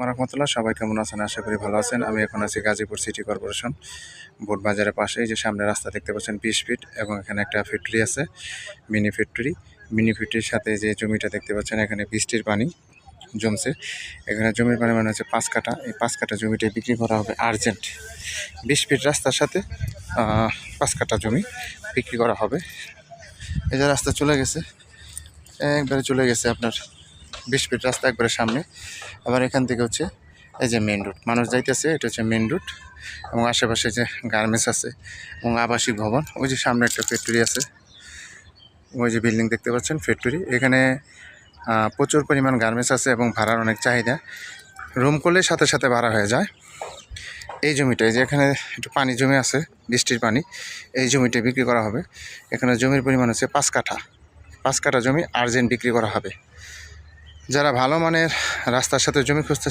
রাহমাতুল্লাহ, সবাই কেমন আছেন? আশা করি ভালো আছেন। আমি এখন আছি গাজীপুর সিটি কর্পোরেশন বোটবাজারের পাশে। এই যে সামনে রাস্তা দেখতে পাচ্ছেন 20 ফিট, এবং এখানে একটা ফ্যাক্টরি আছে, মিনি ফ্যাক্টরি। মিনি ফ্যাক্টরির সাথে যে জমিটা দেখতে পাচ্ছেন, এখানে বৃষ্টির পানি জমছে। এখানে জমির পরিমাণ হচ্ছে 5 কাঠা। এই 5 কাঠা জমিটা বিক্রি করা হবে আর্জেন্ট। 20 ফিট রাস্তার সাথে 5 কাঠা জমি বিক্রি করা হবে। এই যে রাস্তা চলে গেছে, একবারে চলে গেছে আপনার 20 ফিট রাস্তা একবারে সামনে। আবার এখান থেকে হচ্ছে এই যে মেন রুট, মানুষ যাইতেছে, এটা হচ্ছে মেন রুট। এবং আশেপাশে যে গার্মেন্টস আছে এবং আবাসিক ভবন, ওই যে সামনে একটা ফ্যাক্টরি আছে, ওই যে বিল্ডিং দেখতে পাচ্ছেন ফ্যাক্টরি। এখানে প্রচুর পরিমাণ গার্মেন্টস আছে এবং ভাড়ার অনেক চাহিদা। রুম করলে সাথে সাথে ভাড়া হয়ে যায়। এই জমিটাই যে এখানে একটু পানি জমি আছে, বৃষ্টির পানি, এই জমিটা বিক্রি করা হবে। এখানে জমির পরিমাণ হচ্ছে 5 কাঠা। 5 কাঠা জমি আর্জেন্ট বিক্রি করা হবে। যারা ভালো মানের রাস্তার সাথে জমি খুঁজতেছে